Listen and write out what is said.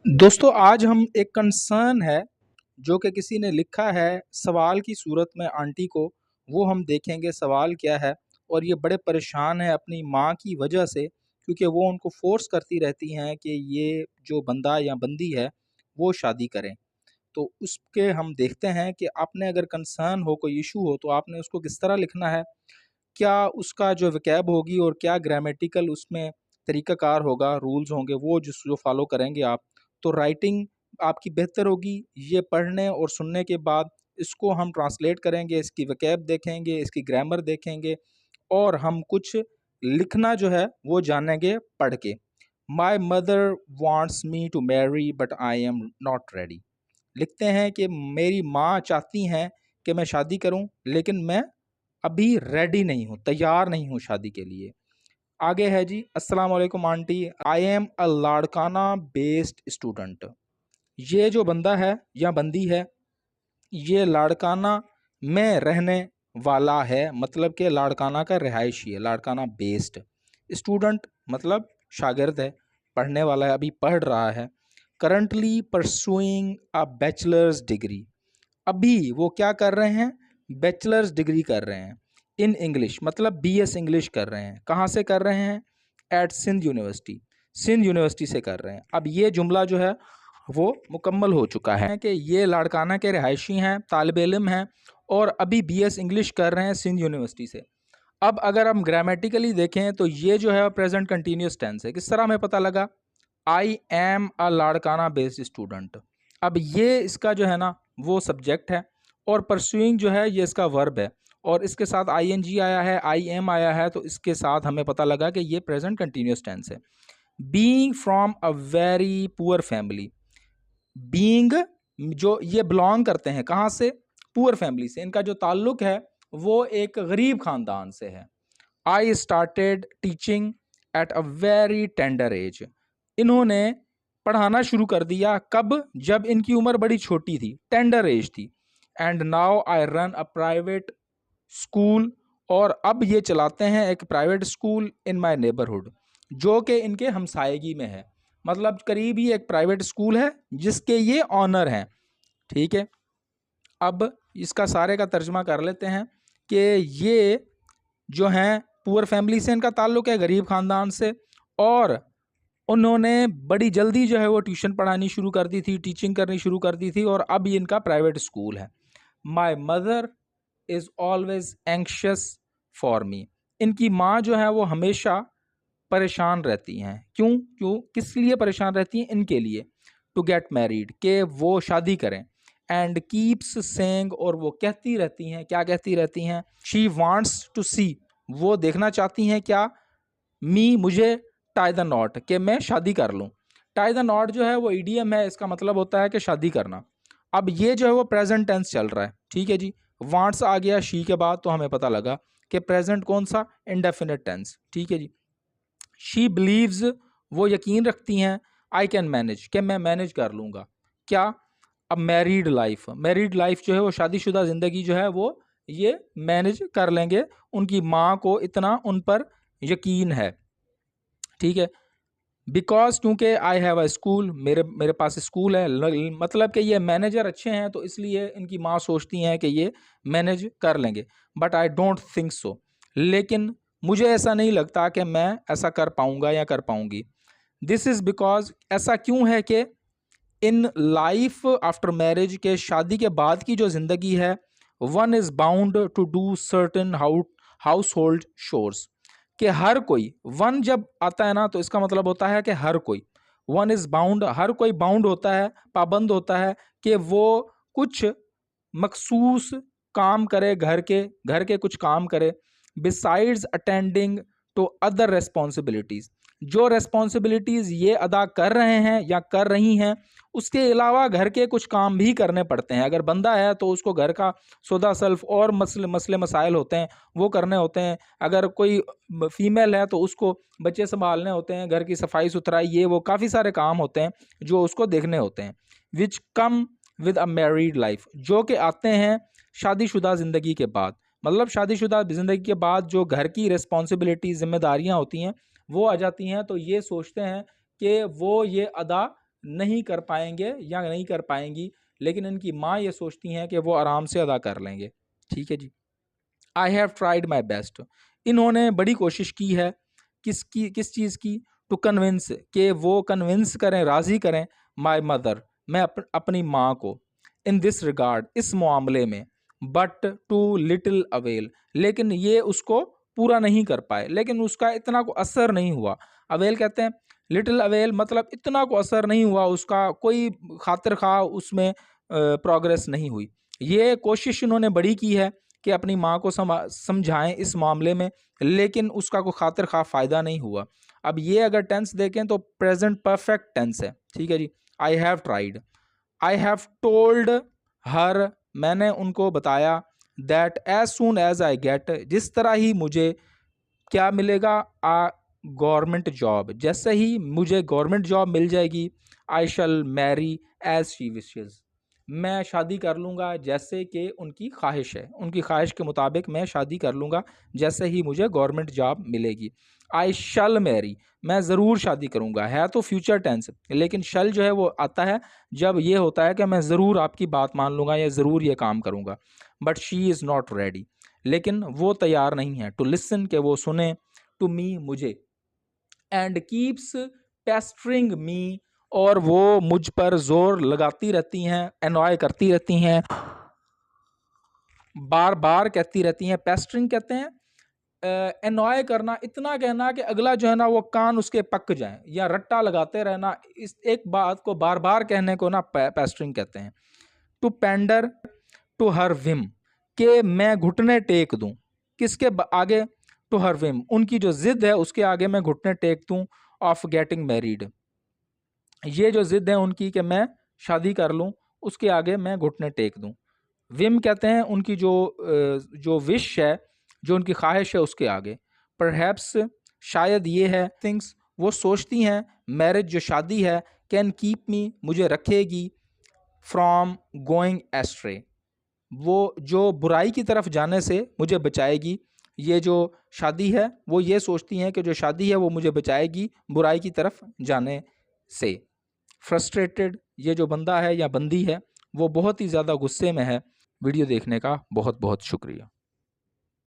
दोस्तों आज हम एक कंसर्न है जो कि किसी ने लिखा है सवाल की सूरत में आंटी को, वो हम देखेंगे सवाल क्या है। और ये बड़े परेशान है अपनी माँ की वजह से, क्योंकि वो उनको फोर्स करती रहती हैं कि ये जो बंदा या बंदी है वो शादी करें। तो उसके हम देखते हैं कि आपने अगर कंसर्न हो, कोई इशू हो, तो आपने उसको किस तरह लिखना है, क्या उसका जो वकैब होगी और क्या ग्रामेटिकल उसमें तरीक़ाकार होगा, रूल्स होंगे, वो जो फ़ॉलो करेंगे आप, तो राइटिंग आपकी बेहतर होगी। ये पढ़ने और सुनने के बाद इसको हम ट्रांसलेट करेंगे, इसकी वकैब देखेंगे, इसकी ग्रामर देखेंगे और हम कुछ लिखना जो है वो जानेंगे पढ़ के। My mother wants me to marry but I am not ready. लिखते हैं कि मेरी माँ चाहती हैं कि मैं शादी करूं, लेकिन मैं अभी रेडी नहीं हूँ, तैयार नहीं हूँ शादी के लिए। आगे है जी, अस्सलाम वालेकुम aunty, I am a Larkana based student. ये जो बंदा है या बंदी है, ये लाड़काना में रहने वाला है, मतलब कि लाड़काना का रिहायशी है, लाड़काना बेस्ड। स्टूडेंट मतलब शागिर्द है, पढ़ने वाला है, अभी पढ़ रहा है। करंटली परसुइंग अ बैचलर्स डिग्री। अभी वो क्या कर रहे हैं, बैचलर्स डिग्री कर रहे हैं इन इंग्लिश, मतलब बीएस इंग्लिश कर रहे हैं। कहाँ से कर रहे हैं? At Sindh university, Sindh university से कर रहे हैं। अब ये जुमला जो है वो मुकम्मल हो चुका है कि ये लाड़काना के रिहायशी हैं, तालिब इल्म हैं और अभी बीएस इंग्लिश कर रहे हैं सिंध यूनिवर्सिटी से। अब अगर हम ग्रामेटिकली देखें तो ये जो है प्रेजेंट कंटिन्यूस टेंस है। किस तरह हमें पता लगा? I am a Larkana based student. अब ये इसका जो है ना वो सब्जेक्ट है और परस्यूइंग जो है ये इसका वर्ब है और इसके साथ आई एन जी आया है, आई एम आया है, तो इसके साथ हमें पता लगा कि ये प्रेजेंट कंटिन्यूस टेंस है। Being from a very poor family. Being जो ये बिलोंग करते हैं कहाँ से? पुअर फैमिली से। इनका जो ताल्लुक है वो एक गरीब खानदान से है। I started teaching at a very tender as. इन्होंने पढ़ाना शुरू कर दिया कब? जब इनकी उम्र बड़ी छोटी थी, टेंडर एज थी। And now I run a private school. और अब ये चलाते हैं एक private school in my neighbourhood, जो कि इनके हमसायगी में है। मतलब करीब ही एक प्राइवेट स्कूल है जिसके ये ऑनर हैं। ठीक है, अब इसका सारे का तर्जमा कर लेते हैं कि ये जो हैं पुअर फैमिली से इनका ताल्लुक है, गरीब ख़ानदान से, और उन्होंने बड़ी जल्दी जो है वो ट्यूशन पढ़ानी शुरू कर दी थी, टीचिंग करनी शुरू कर दी थी और अब ये इनका प्राइवेट स्कूल है। My mother is always anxious for me. इनकी माँ जो है वो हमेशा परेशान रहती हैं। क्यों क्यों किस लिए परेशान रहती हैं? इनके लिए, टू गेट मैरिड, के वो शादी करें। एंड कीप्स सेइंग, और वो कहती रहती हैं, क्या कहती रहती हैं? शी वांट्स टू सी, वो देखना चाहती हैं क्या? मी, मुझे, टाई द नॉट, कि मैं शादी कर लूँ। टाई द नॉट जो है वो ईडीएम है, इसका मतलब होता है कि शादी करना। अब ये जो है वो प्रेजेंट टेंस चल रहा है। ठीक है जी, वांट्स आ गया शी के बाद, तो हमें पता लगा कि प्रेजेंट कौन सा? Indefinite tense. ठीक है जी। शी बिलीव्स, वो यकीन रखती हैं, आई कैन मैनेज, कि मैं मैनेज कर लूँगा। क्या? अब मैरिड लाइफ, मैरिड लाइफ जो है वो शादीशुदा ज़िंदगी जो है वो ये मैनेज कर लेंगे, उनकी माँ को इतना उन पर यकीन है। ठीक है, बिकॉज, क्योंकि आई हैव अ स्कूल, मेरे मेरे पास स्कूल है, मतलब कि ये मैनेजर अच्छे हैं तो इसलिए इनकी माँ सोचती हैं कि ये मैनेज कर लेंगे। But I don't think so, लेकिन मुझे ऐसा नहीं लगता कि मैं ऐसा कर पाऊँगा या कर पाऊँगी। दिस इज़ बिकॉज, ऐसा क्यों है कि इन लाइफ आफ्टर मैरिज, के शादी के बाद की जो ज़िंदगी है, one is bound to do certain household chores, कि हर कोई, वन जब आता है ना तो इसका मतलब होता है कि हर कोई, वन इज़ बाउंड, हर कोई बाउंड होता है, पाबंद होता है कि वो कुछ मखसूस काम करे, घर के कुछ काम करे। Besides attending to other responsibilities, जो रेस्पॉन्सिबिलिटीज़ ये अदा कर रहे हैं या कर रही हैं, उसके अलावा घर के कुछ काम भी करने पड़ते हैं। अगर बंदा है तो उसको घर का सौदा सल्फ और मसले मसले मसाइल होते हैं, वो करने होते हैं। अगर कोई फीमेल है तो उसको बच्चे संभालने होते हैं, घर की सफाई सुथराई, ये वो काफ़ी सारे काम होते हैं जो उसको देखने होते हैं। Which come with a married life, जो कि आते हैं शादीशुदा ज़िंदगी के बाद। मतलब शादीशुदा ज़िंदगी के बाद जो घर की रिस्पॉन्सिबिलिटी, जिम्मेदारियाँ होती हैं वो आ जाती हैं, तो ये सोचते हैं कि वो ये अदा नहीं कर पाएंगे या नहीं कर पाएंगी, लेकिन इनकी माँ ये सोचती हैं कि वो आराम से अदा कर लेंगे। ठीक है जी। I have tried my best, इन्होंने बड़ी कोशिश की है, किस चीज़ की, टू कन्विंस, कि वो कन्विंस करें, राज़ी करें, माई मदर, मैं अपनी माँ को, इन दिस रिगार्ड, इस मामले में, बट टू लिटिल अवेल, लेकिन ये उसको पूरा नहीं कर पाए, लेकिन उसका इतना को असर नहीं हुआ। अवेल कहते हैं, लिटिल अवेल मतलब इतना को असर नहीं हुआ, उसका कोई खातिर खा उसमें प्रोग्रेस नहीं हुई। ये कोशिश इन्होंने बड़ी की है कि अपनी माँ को समझाएं इस मामले में, लेकिन उसका कोई खातिर खा फ़ायदा नहीं हुआ। अब ये अगर टेंस देखें तो प्रेजेंट परफेक्ट टेंस है। ठीक है जी। I have tried, I have told her, मैंने उनको बताया, that as soon as I get, जिस तरह ही मुझे क्या मिलेगा, आ गवर्नमेंट जॉब, जैसे ही मुझे गवर्नमेंट जॉब मिल जाएगी, आई शल मैरी एज शी विशेज़, मैं शादी कर लूँगा जैसे कि उनकी ख्वाहिश है, उनकी ख्वाहिश के मुताबिक मैं शादी कर लूँगा जैसे ही मुझे गवर्नमेंट जॉब मिलेगी। आई शल मैरी, मैं ज़रूर शादी करूँगा, है तो फ्यूचर टेंस, लेकिन शल जो है वो आता है जब ये होता है कि मैं ज़रूर आपकी बात मान लूँगा या ज़रूर ये काम करूँगा। But she is not ready, लेकिन वो तैयार नहीं है, टू लिसन, के वो सुने, टू मी, मुझे, एंड कीप्स पेस्टरिंग मी, और वो मुझ पर जोर लगाती रहती हैं, एनॉय करती रहती हैं, बार बार कहती रहती हैं। पेस्टरिंग कहते हैं एनॉय करना, इतना कहना कि अगला जो है ना वो कान उसके पक जाए, या रट्टा लगाते रहना, इस एक बात को बार बार कहने को ना पेस्टरिंग कहते हैं। टू पेंडर टू हर विम, के मैं घुटने टेक दूं, किसके आगे, टू हर विम, उनकी जो जिद है उसके आगे मैं घुटने टेक दूं, ऑफ गेटिंग मैरिड, ये जो जिद है उनकी कि मैं शादी कर लूं, उसके आगे मैं घुटने टेक दूं। विम कहते हैं उनकी जो विश है, जो उनकी ख्वाहिश है उसके आगे। परहैप्स, शायद ये है, थिंग्स, वो सोचती हैं, मैरिज जो शादी है, कैन कीप मी, मुझे रखेगी, फ्रॉम गोइंग एस्ट्रे, वो जो बुराई की तरफ जाने से मुझे बचाएगी। ये जो शादी है वो ये सोचती हैं कि जो शादी है वो मुझे बचाएगी बुराई की तरफ जाने से। फ्रस्ट्रेटेड, ये जो बंदा है या बंदी है वो बहुत ही ज़्यादा गुस्से में है। वीडियो देखने का बहुत बहुत शुक्रिया।